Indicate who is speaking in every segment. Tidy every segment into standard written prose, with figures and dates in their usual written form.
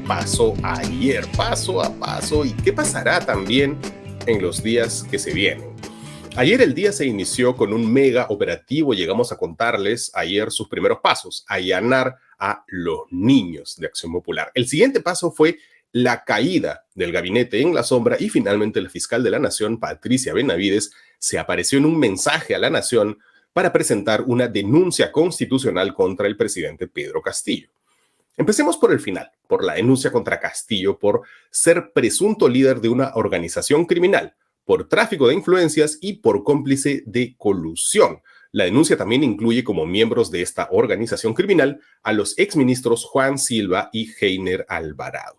Speaker 1: pasó ayer, paso a paso, y qué pasará también en los días que se vienen. Ayer el día se inició con un mega operativo. Llegamos a contarles ayer sus primeros pasos, allanar a los niños de Acción Popular. El siguiente paso fue la caída del gabinete en la sombra y finalmente la fiscal de la Nación, Patricia Benavides, se apareció en un mensaje a la Nación para presentar una denuncia constitucional contra el presidente Pedro Castillo. Empecemos por el final, por la denuncia contra Castillo por ser presunto líder de una organización criminal, por tráfico de influencias y por cómplice de colusión. La denuncia también incluye como miembros de esta organización criminal a los exministros Juan Silva y Heiner Alvarado.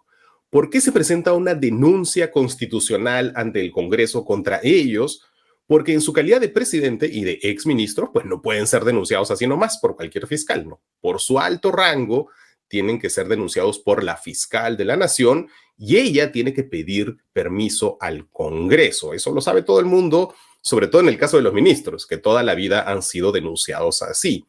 Speaker 1: ¿Por qué se presenta una denuncia constitucional ante el Congreso contra ellos? Porque en su calidad de presidente y de exministro, pues no pueden ser denunciados así nomás por cualquier fiscal, ¿no? Por su alto rango, tienen que ser denunciados por la fiscal de la Nación y ella tiene que pedir permiso al Congreso. Eso lo sabe todo el mundo, sobre todo en el caso de los ministros, que toda la vida han sido denunciados así.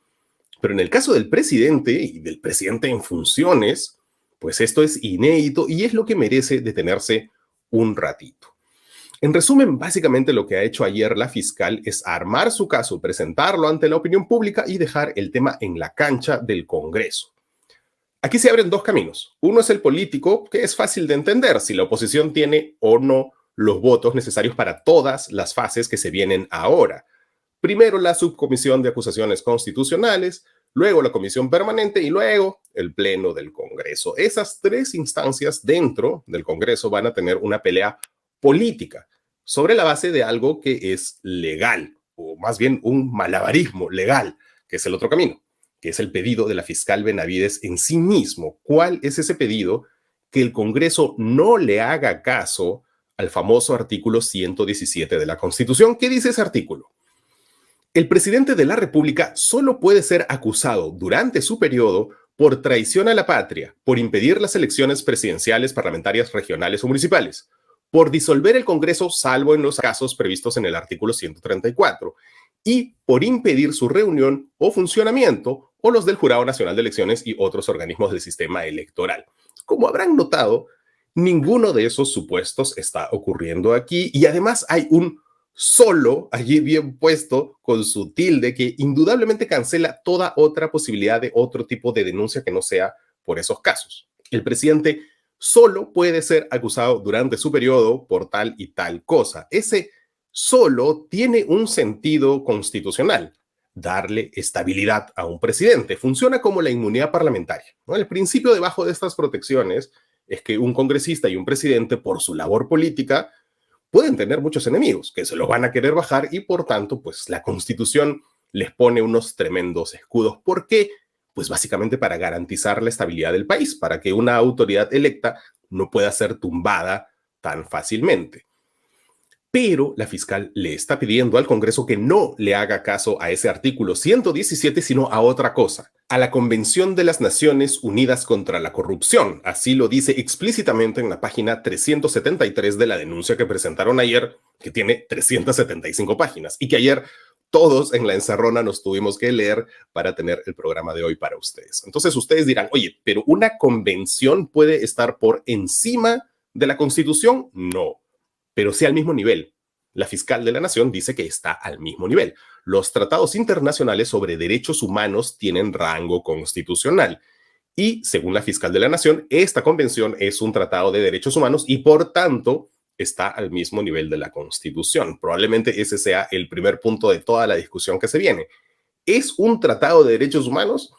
Speaker 1: Pero en el caso del presidente y del presidente en funciones, pues esto es inédito y es lo que merece detenerse un ratito. En resumen, básicamente lo que ha hecho ayer la fiscal es armar su caso, presentarlo ante la opinión pública y dejar el tema en la cancha del Congreso. Aquí se abren dos caminos. Uno es el político, que es fácil de entender si la oposición tiene o no los votos necesarios para todas las fases que se vienen ahora. Primero la subcomisión de acusaciones constitucionales, luego la comisión permanente y luego el pleno del Congreso. Esas tres instancias dentro del Congreso van a tener una pelea política sobre la base de algo que es legal, o más bien un malabarismo legal, que es el otro camino, que es el pedido de la fiscal Benavides en sí mismo. ¿Cuál es ese pedido? Que el Congreso no le haga caso al famoso artículo 117 de la Constitución. ¿Qué dice ese artículo? El presidente de la República solo puede ser acusado durante su periodo por traición a la patria, por impedir las elecciones presidenciales, parlamentarias, regionales o municipales, por disolver el Congreso, salvo en los casos previstos en el artículo 134, y por impedir su reunión o funcionamiento o los del Jurado Nacional de Elecciones y otros organismos del sistema electoral. Como habrán notado, ninguno de esos supuestos está ocurriendo aquí y además hay un solo allí bien puesto con su tilde que indudablemente cancela toda otra posibilidad de otro tipo de denuncia que no sea por esos casos. El presidente solo puede ser acusado durante su periodo por tal y tal cosa. Ese solo tiene un sentido constitucional: darle estabilidad a un presidente. Funciona como la inmunidad parlamentaria, ¿no? El principio debajo de estas protecciones es que un congresista y un presidente, por su labor política, pueden tener muchos enemigos que se los van a querer bajar y por tanto, pues la Constitución les pone unos tremendos escudos. ¿Por qué? Pues básicamente para garantizar la estabilidad del país, para que una autoridad electa no pueda ser tumbada tan fácilmente. Pero la fiscal le está pidiendo al Congreso que no le haga caso a ese artículo 117, sino a otra cosa, a la Convención de las Naciones Unidas contra la Corrupción. Así lo dice explícitamente en la página 373 de la denuncia que presentaron ayer, que tiene 375 páginas, y que ayer todos en la encerrona nos tuvimos que leer para tener el programa de hoy para ustedes. Entonces ustedes dirán, oye, ¿pero una convención puede estar por encima de la Constitución? No, pero sí al mismo nivel. La fiscal de la Nación dice que está al mismo nivel. Los tratados internacionales sobre derechos humanos tienen rango constitucional y, según la fiscal de la Nación, esta convención es un tratado de derechos humanos y, por tanto, está al mismo nivel de la Constitución. Probablemente ese sea el primer punto de toda la discusión que se viene. ¿Es un tratado de derechos humanos?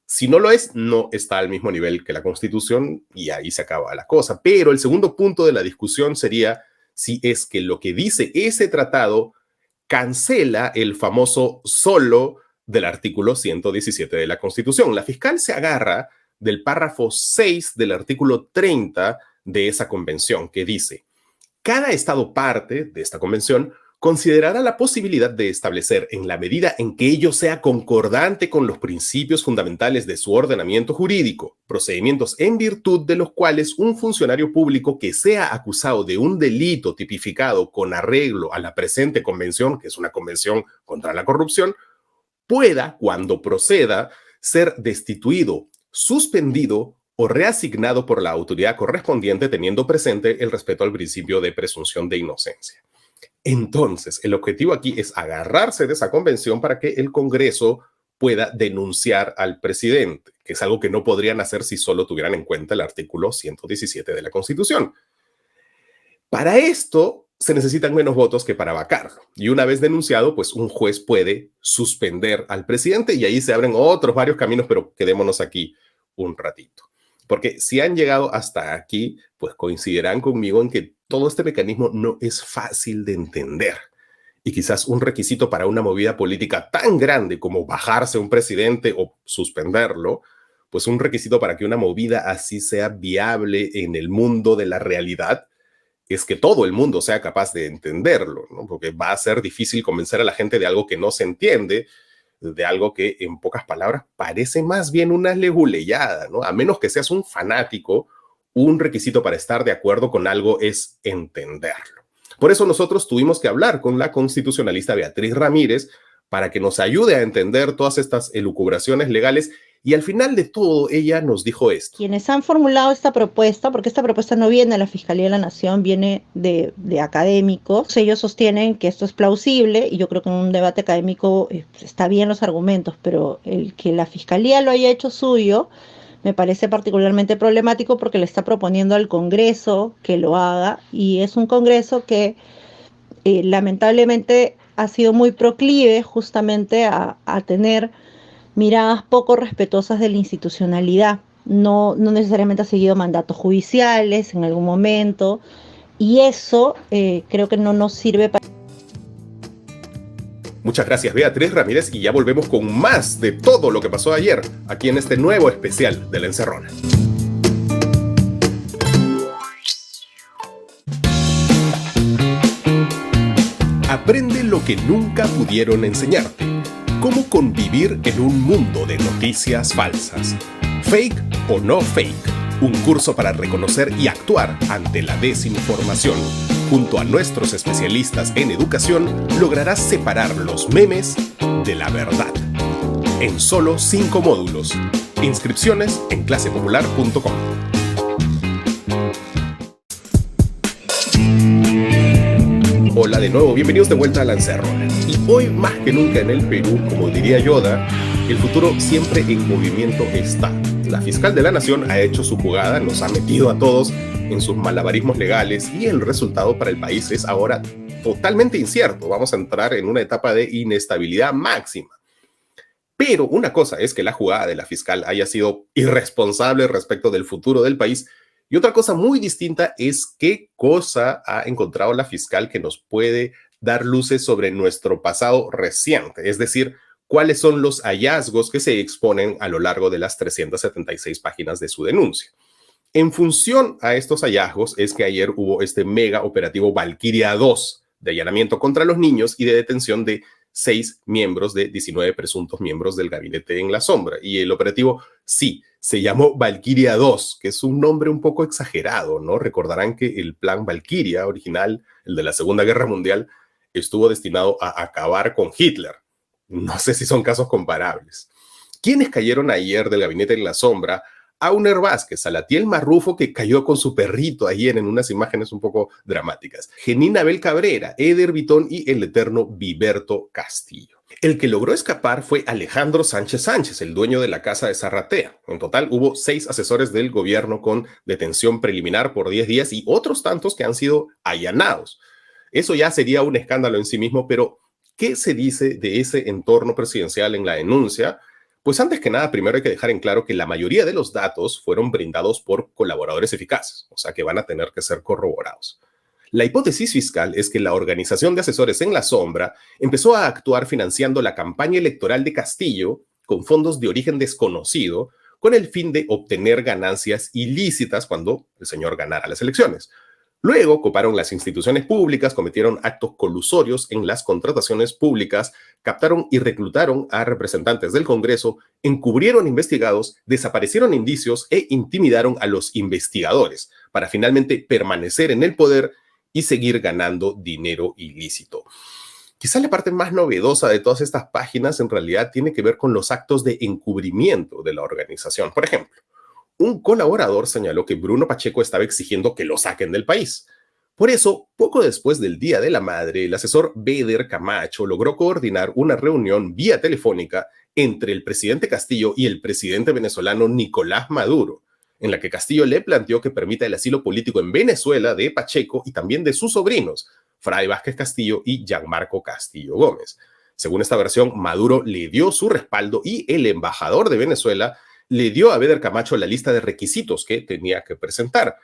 Speaker 1: Si no lo es, no está al mismo nivel que la Constitución y ahí se acaba la cosa. Pero el segundo punto de la discusión sería si es que lo que dice ese tratado cancela el famoso solo del artículo 117 de la Constitución. La fiscal se agarra del párrafo 6 del artículo 30 de esa convención, que dice: cada Estado parte de esta convención considerará la posibilidad de establecer, en la medida en que ello sea concordante con los principios fundamentales de su ordenamiento jurídico, procedimientos en virtud de los cuales un funcionario público que sea acusado de un delito tipificado con arreglo a la presente convención, que es una convención contra la corrupción, pueda, cuando proceda, ser destituido, suspendido o reasignado por la autoridad correspondiente teniendo presente el respeto al principio de presunción de inocencia. Entonces, el objetivo aquí es agarrarse de esa convención para que el Congreso pueda denunciar al presidente, que es algo que no podrían hacer si solo tuvieran en cuenta el artículo 117 de la Constitución. Para esto se necesitan menos votos que para vacarlo. Y una vez denunciado, pues un juez puede suspender al presidente y ahí se abren otros varios caminos, pero quedémonos aquí un ratito. Porque si han llegado hasta aquí, pues coincidirán conmigo en que todo este mecanismo no es fácil de entender. Y quizás un requisito para una movida política tan grande como bajarse a un presidente o suspenderlo, pues un requisito para que una movida así sea viable en el mundo de la realidad es que todo el mundo sea capaz de entenderlo, ¿no? Porque va a ser difícil convencer a la gente de algo que no se entiende, de algo que en pocas palabras parece más bien una leguleyada, ¿no? A menos que seas un fanático, un requisito para estar de acuerdo con algo es entenderlo. Por eso nosotros tuvimos que hablar con la constitucionalista Beatriz Ramírez para que nos ayude a entender todas estas elucubraciones legales. Y al final de todo, ella nos dijo esto.
Speaker 2: Quienes han formulado esta propuesta, porque esta propuesta no viene de la Fiscalía de la Nación, viene de académicos, ellos sostienen que esto es plausible y yo creo que en un debate académico está bien los argumentos, pero el que la Fiscalía lo haya hecho suyo me parece particularmente problemático porque le está proponiendo al Congreso que lo haga y es un Congreso que lamentablemente ha sido muy proclive justamente a tener miradas poco respetuosas de la institucionalidad. No necesariamente ha seguido mandatos judiciales en algún momento y eso creo que no nos sirve para...
Speaker 1: Muchas gracias, Beatriz Ramírez, y ya volvemos con más de todo lo que pasó ayer aquí en este nuevo especial de La Encerrona. Aprende lo que nunca pudieron enseñarte. Cómo convivir en un mundo de noticias falsas. Fake o no fake. Un curso para reconocer y actuar ante la desinformación. Junto a nuestros especialistas en educación, lograrás separar los memes de la verdad. En solo 5 módulos. Inscripciones en clasepopular.com. Hola de nuevo, bienvenidos de vuelta a La Encerrona. Y hoy más que nunca en el Perú, como diría Yoda, el futuro siempre en movimiento está. La fiscal de la Nación ha hecho su jugada, nos ha metido a todos en sus malabarismos legales y el resultado para el país es ahora totalmente incierto. Vamos a entrar en una etapa de inestabilidad máxima. Pero una cosa es que la jugada de la fiscal haya sido irresponsable respecto del futuro del país. Y otra cosa muy distinta es qué cosa ha encontrado la fiscal que nos puede dar luces sobre nuestro pasado reciente, es decir, cuáles son los hallazgos que se exponen a lo largo de las 376 páginas de su denuncia. En función a estos hallazgos es que ayer hubo este mega operativo Valquiria 2 de allanamiento contra los niños y de detención de 6 miembros de 19 presuntos miembros del gabinete en la sombra. Y el operativo sí se llamó Valquiria 2, que es un nombre un poco exagerado, ¿no? Recordarán que el plan Valquiria original, el de la Segunda Guerra Mundial, estuvo destinado a acabar con Hitler. No sé si son casos comparables. ¿Quiénes cayeron ayer del gabinete en la sombra? Auner Vázquez, Salatiel Marrufo, que cayó con su perrito ayer en unas imágenes un poco dramáticas, Jenín Abel Cabrera, Eder Vitón y el eterno Viberto Castillo. El que logró escapar fue Alejandro Sánchez Sánchez, el dueño de la casa de Zarratea. En total hubo 6 asesores del gobierno con detención preliminar por 10 días y otros tantos que han sido allanados. Eso ya sería un escándalo en sí mismo, pero ¿qué se dice de ese entorno presidencial en la denuncia? Pues antes que nada, primero hay que dejar en claro que la mayoría de los datos fueron brindados por colaboradores eficaces, o sea que van a tener que ser corroborados. La hipótesis fiscal es que la organización de asesores en la sombra empezó a actuar financiando la campaña electoral de Castillo con fondos de origen desconocido con el fin de obtener ganancias ilícitas cuando el señor ganara las elecciones. Luego coparon las instituciones públicas, cometieron actos colusorios en las contrataciones públicas, captaron y reclutaron a representantes del Congreso, encubrieron investigados, desaparecieron indicios e intimidaron a los investigadores para finalmente permanecer en el poder y seguir ganando dinero ilícito. Quizá la parte más novedosa de todas estas páginas en realidad tiene que ver con los actos de encubrimiento de la organización. Por ejemplo, Un colaborador señaló que Bruno Pacheco estaba exigiendo que lo saquen del país. Por eso, poco después del Día de la Madre, el asesor Beder Camacho logró coordinar una reunión vía telefónica entre el presidente Castillo y el presidente venezolano Nicolás Maduro, en la que Castillo le planteó que permita el asilo político en Venezuela de Pacheco y también de sus sobrinos, Fray Vázquez Castillo y Gianmarco Castillo Gómez. Según esta versión, Maduro le dio su respaldo y el embajador de Venezuela le dio a Beder Camacho la lista de requisitos que tenía que presentar.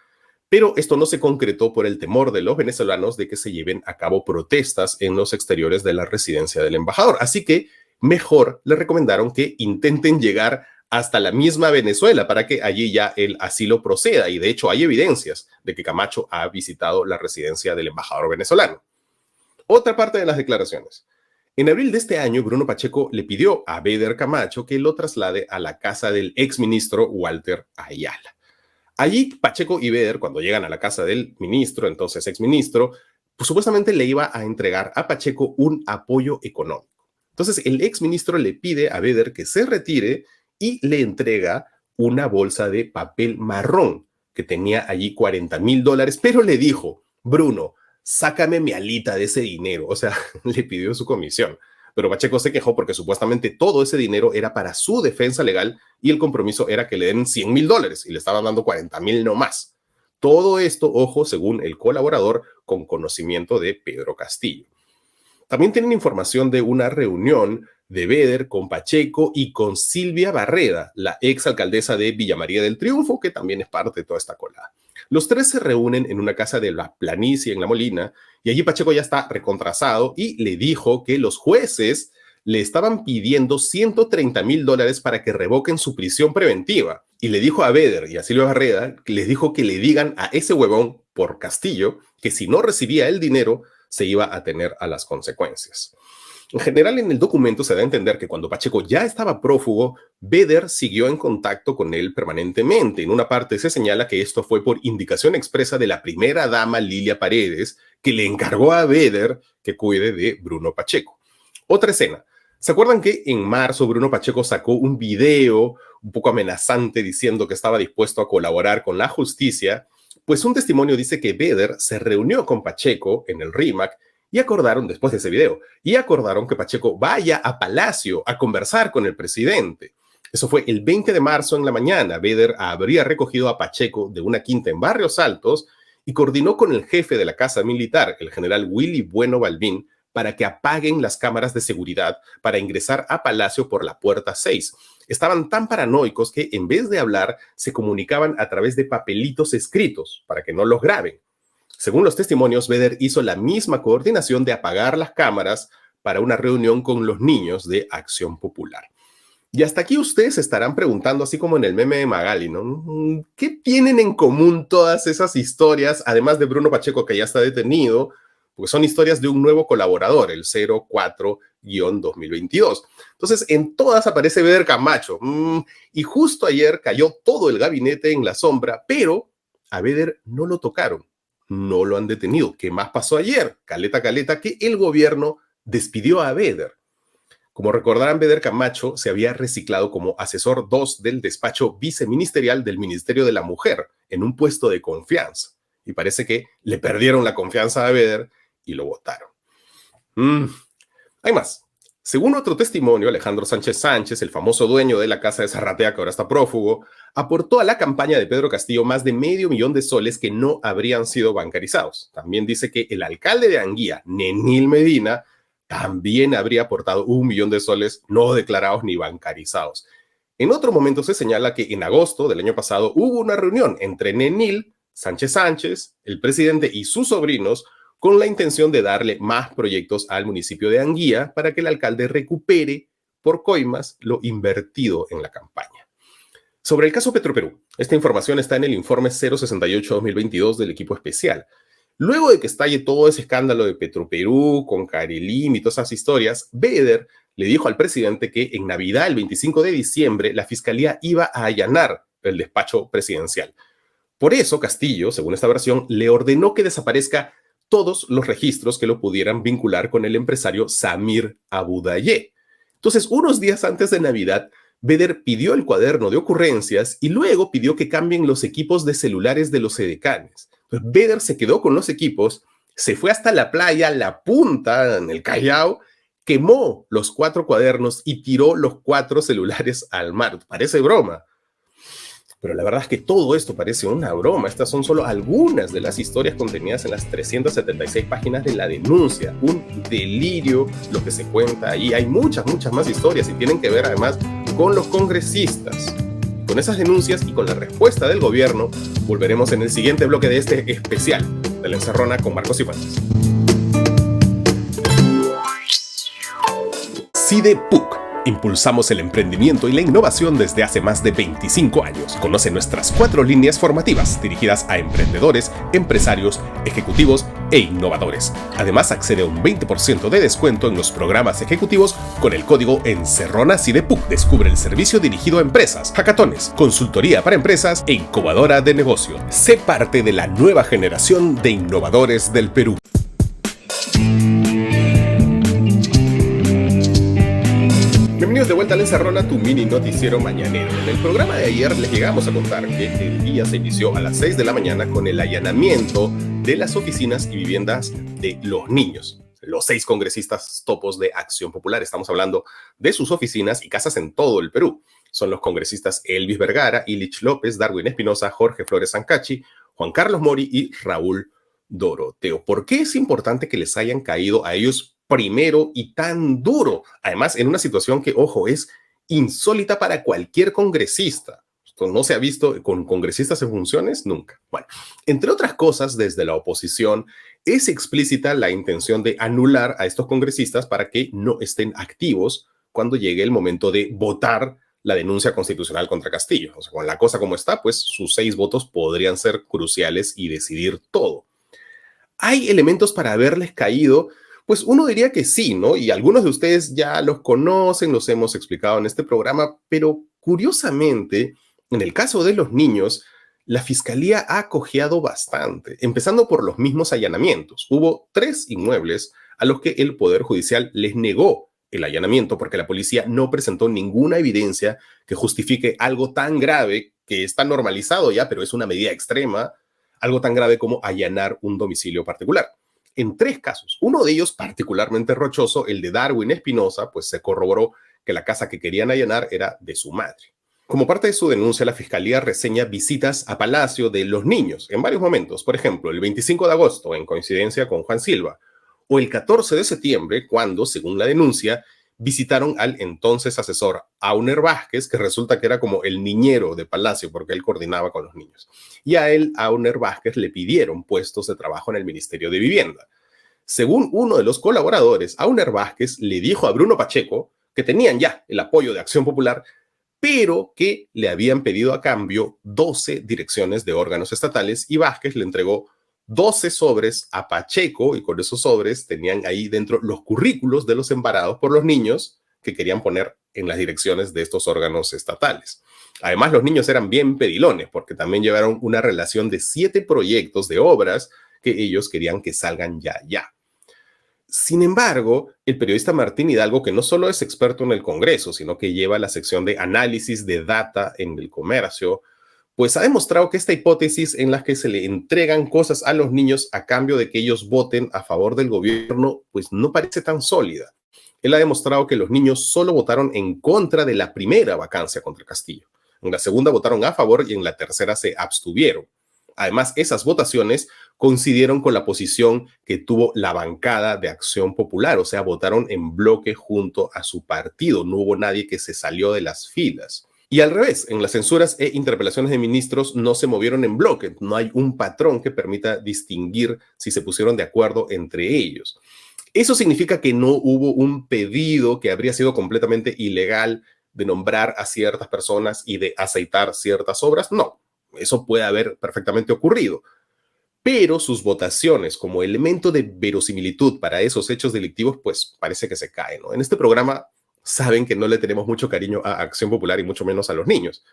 Speaker 1: Pero esto no se concretó por el temor de los venezolanos de que se lleven a cabo protestas en los exteriores de la residencia del embajador. Así que mejor le recomendaron que intenten llegar hasta la misma Venezuela para que allí ya el asilo proceda. Y de hecho hay evidencias de que Camacho ha visitado la residencia del embajador venezolano. Otra parte de las declaraciones. En abril de este año, Bruno Pacheco le pidió a Beder Camacho que lo traslade a la casa del exministro Walter Ayala. Allí, Pacheco y Beder, cuando llegan a la casa del ministro, entonces exministro, pues supuestamente le iba a entregar a Pacheco un apoyo económico. Entonces, el exministro le pide a Beder que se retire y le entrega una bolsa de papel marrón que tenía allí $40,000, pero le dijo, Bruno, sácame mi alita de ese dinero. O sea, le pidió su comisión. Pero Pacheco se quejó porque supuestamente todo ese dinero era para su defensa legal y el compromiso era que le den $100,000 y le estaban dando 40,000 no más. Todo esto, ojo, según el colaborador, con conocimiento de Pedro Castillo. También tienen información de una reunión de Beder con Pacheco y con Silvia Barreda, la exalcaldesa de Villa María del Triunfo, que también es parte de toda esta colada. Los tres se reúnen en una casa de la Planicie en La Molina y allí Pacheco ya está recontrasado y le dijo que los jueces le estaban pidiendo $130,000 para que revoquen su prisión preventiva. Y le dijo a Beder y a Silvia Barreda, que les dijo que le digan a ese huevón por Castillo que si no recibía el dinero se iba a tener a las consecuencias. En general, en el documento se da a entender que cuando Pacheco ya estaba prófugo, Beder siguió en contacto con él permanentemente. En una parte se señala que esto fue por indicación expresa de la primera dama Lilia Paredes, que le encargó a Beder que cuide de Bruno Pacheco. Otra escena. ¿Se acuerdan que en marzo Bruno Pacheco sacó un video un poco amenazante diciendo que estaba dispuesto a colaborar con la justicia? Pues un testimonio dice que Beder se reunió con Pacheco en el RIMAC y acordaron, después de ese video, y acordaron que Pacheco vaya a Palacio a conversar con el presidente. Eso fue el 20 de marzo en la mañana. Beder habría recogido a Pacheco de una quinta en Barrios Altos y coordinó con el jefe de la Casa Militar, el general Willy Bueno Balbín, para que apaguen las cámaras de seguridad para ingresar a Palacio por la puerta 6. Estaban tan paranoicos que en vez de hablar, se comunicaban a través de papelitos escritos para que no los graben. Según los testimonios, Beder hizo la misma coordinación de apagar las cámaras para una reunión con los niños de Acción Popular. Y hasta aquí ustedes se estarán preguntando, así como en el meme de Magali, ¿no? ¿Qué tienen en común todas esas historias, además de Bruno Pacheco, que ya está detenido? Porque son historias de un nuevo colaborador, el 04-2022. Entonces, en todas aparece Beder Camacho. Y justo ayer cayó todo el gabinete en la sombra, pero a Beder no lo tocaron. No lo han detenido. ¿Qué más pasó ayer? Caleta, que el gobierno despidió a Beder. Como recordarán, Beder Camacho se había reciclado como asesor 2 del despacho viceministerial del Ministerio de la Mujer en un puesto de confianza. Y parece que le perdieron la confianza a Beder y lo votaron. Hay más. Según otro testimonio, Alejandro Sánchez Sánchez, el famoso dueño de la casa de Zarratea, que ahora está prófugo, aportó a la campaña de Pedro Castillo más de $500,000 que no habrían sido bancarizados. También dice que el alcalde de Anguía, Nenil Medina, también habría aportado $1,000,000 no declarados ni bancarizados. En otro momento se señala que en agosto del año pasado hubo una reunión entre Nenil, Sánchez Sánchez, el presidente y sus sobrinos, con la intención de darle más proyectos al municipio de Anguía para que el alcalde recupere por coimas lo invertido en la campaña. Sobre el caso Petroperú, esta información está en el informe 068-2022 del equipo especial. Luego de que estalle todo ese escándalo de Petroperú con Carelín y todas esas historias, Beder le dijo al presidente que en Navidad, el 25 de diciembre, la fiscalía iba a allanar el despacho presidencial. Por eso, Castillo, según esta versión, le ordenó que desaparezca todos los registros que lo pudieran vincular con el empresario Samir Abudayé. Entonces, unos días antes de Navidad, Vedder pidió el cuaderno de ocurrencias y luego pidió que cambien los equipos de celulares de los edecanes. Entonces, Vedder se quedó con los equipos, se fue hasta la playa, La Punta, en el Callao, quemó los 4 cuadernos y tiró los 4 celulares al mar. Parece broma. Pero la verdad es que todo esto parece una broma. Estas son solo algunas de las historias contenidas en las 376 páginas de la denuncia. Un delirio lo que se cuenta ahí. Hay muchas más historias y tienen que ver además con los congresistas. Con esas denuncias y con la respuesta del gobierno, volveremos en el siguiente bloque de este especial de La Encerrona con Marcos y Fuentes. CIDEPUC. Impulsamos el emprendimiento y la innovación desde hace más de 25 años. Conoce nuestras 4 líneas formativas dirigidas a emprendedores, empresarios, ejecutivos e innovadores. Además, accede a un 20% de descuento en los programas ejecutivos con el código Encerrona CIDEPUC. Descubre el servicio dirigido a empresas, hackatones, consultoría para empresas e incubadora de negocio. Sé parte de la nueva generación de innovadores del Perú. Bienvenidos de vuelta a La Encerrona, tu mini noticiero mañanero. En el programa de ayer les llegamos a contar que el día se inició a las 6 de la mañana con el allanamiento de las oficinas y viviendas de los niños. Los 6 congresistas topos de Acción Popular. Estamos hablando de sus oficinas y casas en todo el Perú. Son los congresistas Elvis Vergara, Illich López, Darwin Espinosa, Jorge Flores Sancachi, Juan Carlos Mori y Raúl Doroteo. ¿Por qué es importante que les hayan caído a ellos primero y tan duro? Además, en una situación que, ojo, es insólita para cualquier congresista. Esto no se ha visto con congresistas en funciones nunca. Bueno, entre otras cosas, desde la oposición es explícita la intención de anular a estos congresistas para que no estén activos cuando llegue el momento de votar la denuncia constitucional contra Castillo. O sea, con la cosa como está, pues sus 6 votos podrían ser cruciales y decidir todo. ¿Hay elementos para haberles caído? Pues uno diría que sí, ¿no? Y algunos de ustedes ya los conocen, los hemos explicado en este programa, pero curiosamente, en el caso de los niños, la Fiscalía ha cojeado bastante, empezando por los mismos allanamientos. Hubo 3 inmuebles a los que el Poder Judicial les negó el allanamiento porque la policía no presentó ninguna evidencia que justifique algo tan grave que está normalizado ya, pero es una medida extrema, algo tan grave como allanar un domicilio particular. En 3 casos, uno de ellos particularmente rochoso, el de Darwin Espinosa, pues se corroboró que la casa que querían allanar era de su madre. Como parte de su denuncia, la Fiscalía reseña visitas a Palacio de los niños en varios momentos. Por ejemplo, el 25 de agosto, en coincidencia con Juan Silva, o el 14 de septiembre, cuando, según la denuncia, visitaron al entonces asesor Auner Vázquez, que resulta que era como el niñero de Palacio, porque él coordinaba con los niños. Y a él, Auner Vázquez, le pidieron puestos de trabajo en el Ministerio de Vivienda. Según uno de los colaboradores, Auner Vázquez le dijo a Bruno Pacheco que tenían ya el apoyo de Acción Popular, pero que le habían pedido a cambio 12 direcciones de órganos estatales y Vázquez le entregó 12 sobres a Pacheco y con esos sobres tenían ahí dentro los currículos de los embarados por los niños que querían poner en las direcciones de estos órganos estatales. Además, los niños eran bien pedilones porque también llevaron una relación de 7 proyectos de obras que ellos querían que salgan ya. Sin embargo, el periodista Martín Hidalgo, que no solo es experto en el Congreso, sino que lleva la sección de análisis de data en el comercio, pues ha demostrado que esta hipótesis en la que se le entregan cosas a los niños a cambio de que ellos voten a favor del gobierno, pues no parece tan sólida. Él ha demostrado que los niños solo votaron en contra de la primera vacancia contra Castillo. En la segunda votaron a favor y en la tercera se abstuvieron. Además, esas votaciones coincidieron con la posición que tuvo la bancada de Acción Popular, o sea, votaron en bloque junto a su partido. No hubo nadie que se salió de las filas. Y al revés, en las censuras e interpelaciones de ministros no se movieron en bloque. No hay un patrón que permita distinguir si se pusieron de acuerdo entre ellos. ¿Eso significa que no hubo un pedido que habría sido completamente ilegal de nombrar a ciertas personas y de aceitar ciertas obras? No, eso puede haber perfectamente ocurrido. Pero sus votaciones como elemento de verosimilitud para esos hechos delictivos, pues parece que se caen, ¿no? En este programa saben que no le tenemos mucho cariño a Acción Popular y mucho menos a los niños,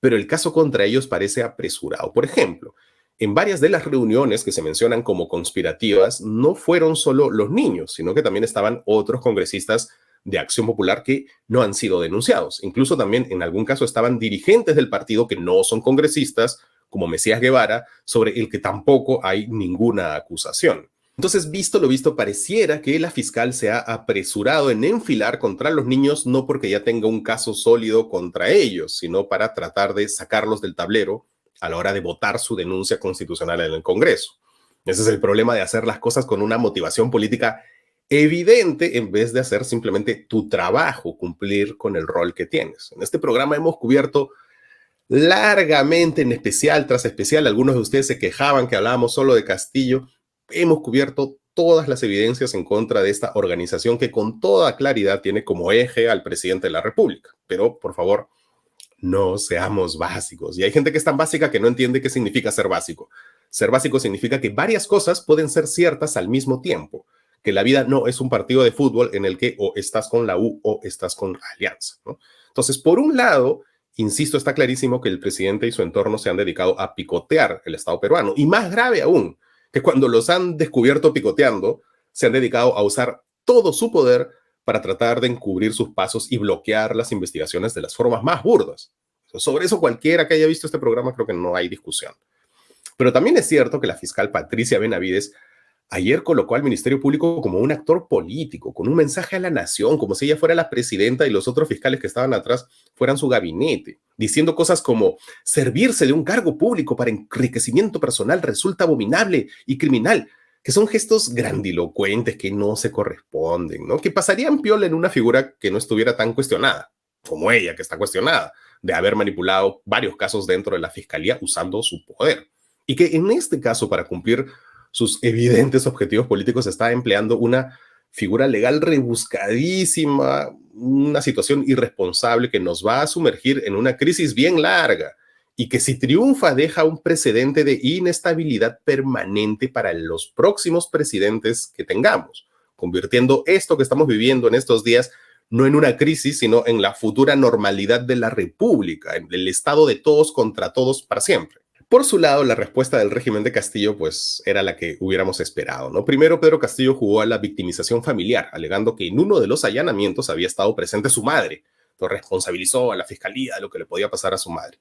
Speaker 1: pero el caso contra ellos parece apresurado. Por ejemplo, en varias de las reuniones que se mencionan como conspirativas, no fueron solo los niños, sino que también estaban otros congresistas de Acción Popular que no han sido denunciados. Incluso también en algún caso estaban dirigentes del partido que no son congresistas, como Mesías Guevara, sobre el que tampoco hay ninguna acusación. Entonces, visto lo visto, pareciera que la fiscal se ha apresurado en enfilar contra los niños, no porque ya tenga un caso sólido contra ellos, sino para tratar de sacarlos del tablero a la hora de votar su denuncia constitucional en el Congreso. Ese es el problema de hacer las cosas con una motivación política evidente en vez de hacer simplemente tu trabajo, cumplir con el rol que tienes. En este programa hemos cubierto largamente, en especial tras especial, algunos de ustedes se quejaban que hablábamos solo de Castillo. Hemos cubierto todas las evidencias en contra de esta organización que con toda claridad tiene como eje al presidente de la República. Pero, por favor, no seamos básicos. Y hay gente que es tan básica que no entiende qué significa ser básico. Ser básico significa que varias cosas pueden ser ciertas al mismo tiempo, que la vida no es un partido de fútbol en el que o estás con la U o estás con Alianza, ¿no? Entonces, por un lado, insisto, está clarísimo que el presidente y su entorno se han dedicado a picotear el Estado peruano. Y más grave aún, que cuando los han descubierto picoteando, se han dedicado a usar todo su poder para tratar de encubrir sus pasos y bloquear las investigaciones de las formas más burdas. Sobre eso cualquiera que haya visto este programa creo que no hay discusión. Pero también es cierto que la fiscal Patricia Benavides ayer colocó al Ministerio Público como un actor político, con un mensaje a la nación, como si ella fuera la presidenta y los otros fiscales que estaban atrás fueran su gabinete, diciendo cosas como servirse de un cargo público para enriquecimiento personal resulta abominable y criminal, que son gestos grandilocuentes que no se corresponden, ¿no? Que pasarían piola en una figura que no estuviera tan cuestionada, como ella, que está cuestionada, de haber manipulado varios casos dentro de la fiscalía usando su poder. Y que en este caso, para cumplir sus evidentes objetivos políticos, está empleando una figura legal rebuscadísima, una situación irresponsable que nos va a sumergir en una crisis bien larga y que si triunfa deja un precedente de inestabilidad permanente para los próximos presidentes que tengamos, convirtiendo esto que estamos viviendo en estos días no en una crisis, sino en la futura normalidad de la República, en el estado de todos contra todos para siempre. Por su lado, la respuesta del régimen de Castillo, pues, era la que hubiéramos esperado, ¿no? Primero, Pedro Castillo jugó a la victimización familiar, alegando que en uno de los allanamientos había estado presente su madre. Entonces, responsabilizó a la fiscalía de lo que le podía pasar a su madre.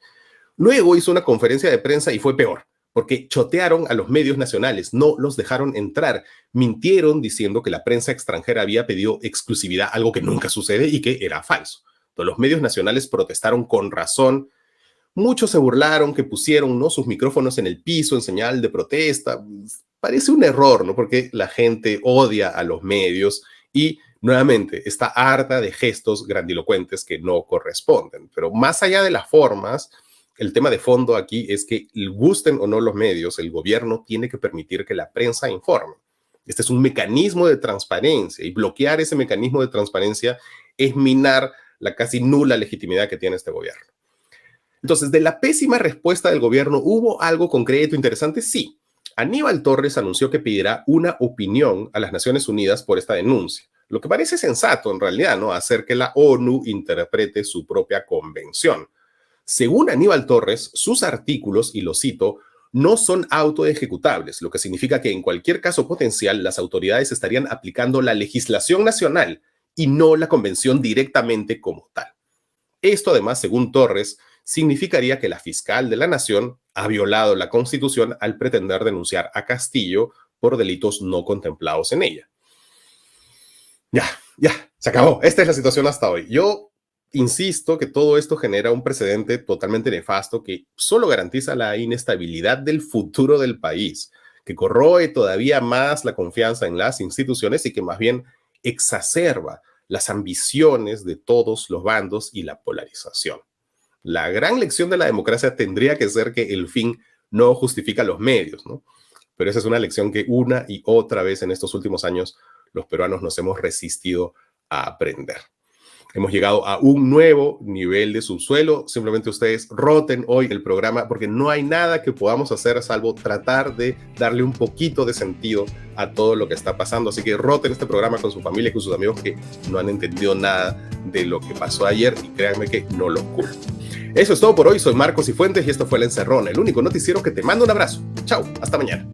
Speaker 1: Luego hizo una conferencia de prensa y fue peor, porque chotearon a los medios nacionales, no los dejaron entrar, mintieron diciendo que la prensa extranjera había pedido exclusividad, algo que nunca sucede y que era falso. Entonces, los medios nacionales protestaron con razón. Muchos se burlaron, que pusieron, ¿no?, sus micrófonos en el piso en señal de protesta. Parece un error, ¿no?, porque la gente odia a los medios y nuevamente está harta de gestos grandilocuentes que no corresponden. Pero más allá de las formas, el tema de fondo aquí es que, gusten o no los medios, el gobierno tiene que permitir que la prensa informe. Este es un mecanismo de transparencia y bloquear ese mecanismo de transparencia es minar la casi nula legitimidad que tiene este gobierno. Entonces, de la pésima respuesta del gobierno, ¿hubo algo concreto, interesante? Sí. Aníbal Torres anunció que pedirá una opinión a las Naciones Unidas por esta denuncia, lo que parece sensato en realidad, ¿no?, hacer que la ONU interprete su propia convención. Según Aníbal Torres, sus artículos, y lo cito, no son autoejecutables, lo que significa que en cualquier caso potencial las autoridades estarían aplicando la legislación nacional y no la convención directamente como tal. Esto además, según Torres, significaría que la fiscal de la nación ha violado la Constitución al pretender denunciar a Castillo por delitos no contemplados en ella. Ya, se acabó. Esta es la situación hasta hoy. Yo insisto que todo esto genera un precedente totalmente nefasto que solo garantiza la inestabilidad del futuro del país, que corroe todavía más la confianza en las instituciones y que más bien exacerba las ambiciones de todos los bandos y la polarización. La gran lección de la democracia tendría que ser que el fin no justifica los medios, ¿no? Pero esa es una lección que una y otra vez en estos últimos años los peruanos nos hemos resistido a aprender. Hemos llegado a un nuevo nivel de subsuelo. Simplemente ustedes roten hoy el programa porque no hay nada que podamos hacer salvo tratar de darle un poquito de sentido a todo lo que está pasando. Así que roten este programa con su familia y con sus amigos que no han entendido nada de lo que pasó ayer y créanme que no lo culpo. Eso es todo por hoy. Soy Marcos Cifuentes y esto fue El Encerrón, el único noticiero que te manda un abrazo. Chao, hasta mañana.